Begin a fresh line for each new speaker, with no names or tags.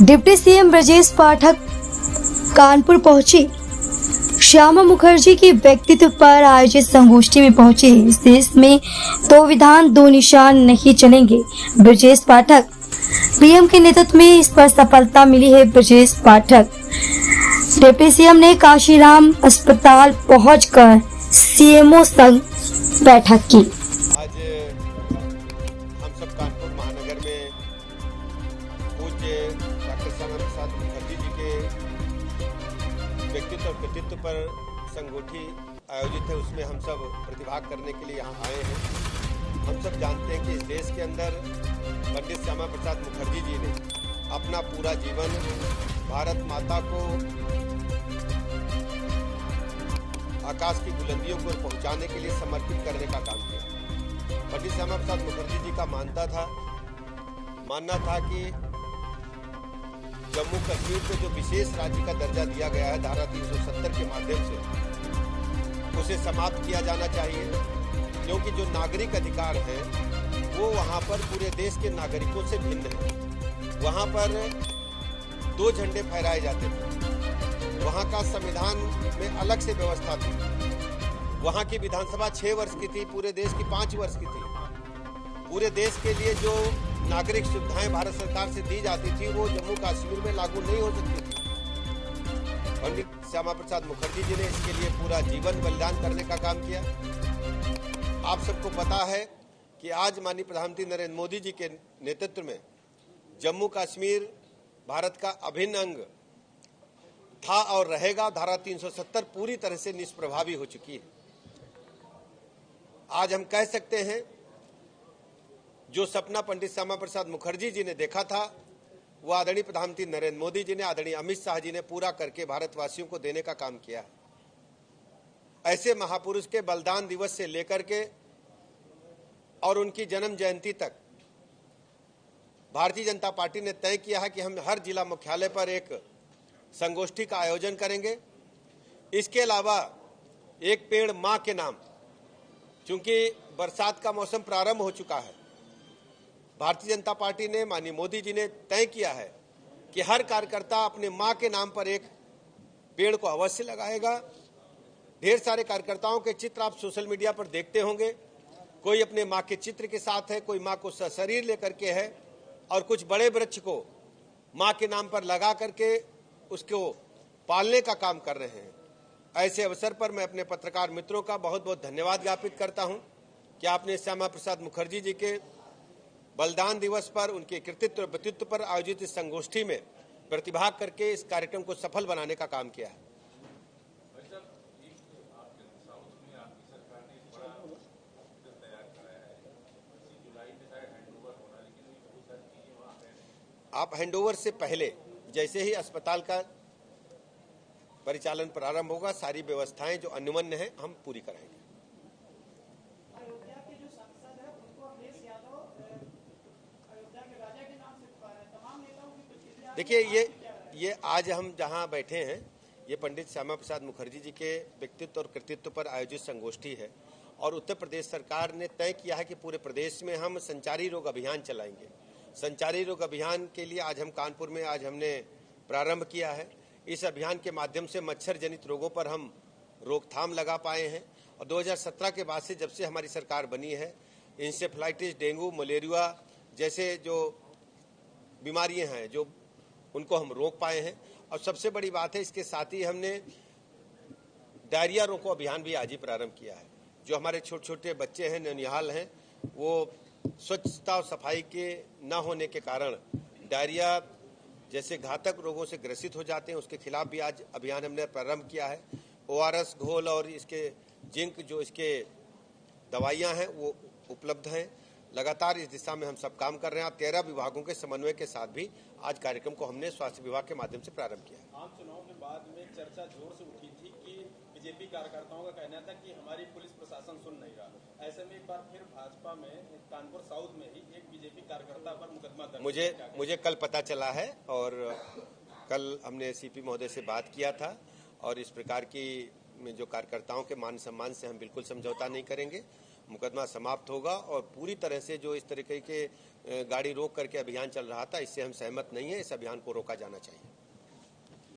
Deputy CM Brajesh Pathak Kanpur पहुंचे। श्यामा मुखर्जी की व्यक्तित्व पर आयोजित संगोष्ठी में पहुंचे। इस देश में दो विधान दो निशान नहीं चलेंगे। ब्रजेश पाठक पीएम के नेतृत्व में इस पर सफलता मिली है। ब्रजेश पाठक डिप्टी सीएम ने काशीराम अस्पताल पहुंचकर सीएमओ संग बैठक की।
आज हम सब कानपुर महानगर में पूज्य डॉक्टर श्यामा प्रसाद मुखर्जी जी के व्यक्तित्व और कृतित्व पर संगोष्ठी आयोजित है। उसमें हम सब प्रतिभाग करने के लिए यहाँ आए हैं। हम सब जानते हैं कि इस देश के अंदर पंडित श्यामा प्रसाद मुखर्जी जी ने अपना पूरा जीवन भारत माता को आकाश की बुलंदियों को पहुंचाने के लिए समर्पित करने का काम किया। पंडित श्यामा प्रसाद मुखर्जी जी का मानना था कि जम्मू कश्मीर को जो विशेष राज्य का दर्जा दिया गया है धारा 370 के माध्यम से उसे समाप्त किया जाना चाहिए, क्योंकि जो नागरिक अधिकार है वो वहाँ पर पूरे देश के नागरिकों से भिन्न है। वहाँ पर दो झंडे फहराए जाते थे। वहाँ का संविधान में अलग से व्यवस्था थी। वहाँ की विधानसभा 6 वर्ष की थी, पूरे देश की 5 वर्ष की थी। पूरे देश के लिए जो नागरिक सुविधाएं भारत सरकार से दी जाती थी वो जम्मू कश्मीर में लागू नहीं हो सकती थी। पंडित श्यामा प्रसाद मुखर्जी जी ने इसके लिए पूरा जीवन बलिदान करने का काम किया। आप सबको पता है कि आज माननीय प्रधानमंत्री नरेंद्र मोदी जी के नेतृत्व में जम्मू कश्मीर भारत का अभिन्न अंग था और रहेगा। धारा 370 पूरी तरह से निष्प्रभावी हो चुकी है। आज हम कह सकते हैं जो सपना पंडित श्यामा प्रसाद मुखर्जी जी ने देखा था वो आदरणीय प्रधानमंत्री नरेंद्र मोदी जी ने, आदरणीय अमित शाह जी ने पूरा करके भारतवासियों को देने का काम किया है। ऐसे महापुरुष के बलिदान दिवस से लेकर के और उनकी जन्म जयंती तक भारतीय जनता पार्टी ने तय किया है कि हम हर जिला मुख्यालय पर एक संगोष्ठी का आयोजन करेंगे। इसके अलावा एक पेड़ मां के नाम, चूंकि बरसात का मौसम प्रारंभ हो चुका है, भारतीय जनता पार्टी ने, माननीय मोदी जी ने तय किया है कि हर कार्यकर्ता अपने मां के नाम पर एक पेड़ को अवश्य लगाएगा। ढेर सारे कार्यकर्ताओं के चित्र आप सोशल मीडिया पर देखते होंगे। कोई अपने मां के चित्र के साथ है, कोई मां को सशरीर लेकर के है और कुछ बड़े वृक्ष को मां के नाम पर लगा करके उसको पालने का काम कर रहे हैं। ऐसे अवसर पर मैं अपने पत्रकार मित्रों का बहुत बहुत धन्यवाद ज्ञापित करता हूं कि आपने श्यामा प्रसाद मुखर्जी जी के बलिदान दिवस पर, उनके कृतित्व व्यक्तित्व पर आयोजित इस संगोष्ठी में प्रतिभाग करके इस कार्यक्रम को सफल बनाने का काम किया है। आप हैंडओवर से पहले जैसे ही अस्पताल का परिचालन प्रारंभ होगा, सारी व्यवस्थाएं जो अन्योन्य हैं हम पूरी कराएंगे। अयोध्या के जो सांसद हैं उनको अखिलेश यादव अयोध्या के राजा के नाम से पुकार रहे हैं। तमाम नेताओं की प्रतिक्रिया। देखिए, ये आज हम जहां बैठे हैं ये पंडित श्यामा प्रसाद मुखर्जी जी के व्यक्तित्व और कृतित्व पर आयोजित संगोष्ठी है और उत्तर प्रदेश सरकार ने तय किया है कि पूरे प्रदेश में हम संचारी रोग अभियान चलाएंगे। संचारी रोग अभियान के लिए आज हम कानपुर में हमने प्रारंभ किया है। इस अभियान के माध्यम से मच्छर जनित रोगों पर हम रोकथाम लगा पाए हैं और 2017 के बाद से जब से हमारी सरकार बनी है इंसेफ्लाइटिस, डेंगू, मलेरिया जैसे जो बीमारियां हैं जो उनको हम रोक पाए हैं। और सबसे बड़ी बात है, इसके साथ ही हमने डायरिया रोको अभियान भी आज ही प्रारंभ किया है। जो हमारे छोटे छोटे बच्चे हैं, ननिहाल हैं, वो स्वच्छता और सफाई के न होने के कारण डायरिया जैसे घातक रोगों से ग्रसित हो जाते हैं, उसके खिलाफ भी आज अभियान हमने प्रारंभ किया है। ORS घोल और इसके जिंक जो इसके दवाइयां हैं वो उपलब्ध हैं। लगातार इस दिशा में हम सब काम कर रहे हैं। 13 विभागों के समन्वय के साथ भी आज कार्यक्रम को हमने स्वास्थ्य विभाग के माध्यम से प्रारंभ किया।
आम चुनाव के बाद में चर्चा जोर से उठी थी कि बीजेपी कार्यकर्ताओं का कहना था कि हमारी पुलिस प्रशासन सुन नहीं रहा। ऐसे में एक बार फिर भाजपा में कानपुर साउथ में ही एक बीजेपी कार्यकर्ता पर मुकदमा दर्ज।
मुझे कल पता चला है और कल हमने CP महोदय से बात किया था और इस प्रकार की में जो कार्यकर्ताओं के मान सम्मान से हम बिल्कुल समझौता नहीं करेंगे। मुकदमा समाप्त होगा और पूरी तरह से जो इस तरीके के गाड़ी रोक करके अभियान चल रहा था, इससे हम सहमत नहीं है। इस अभियान को रोका जाना चाहिए।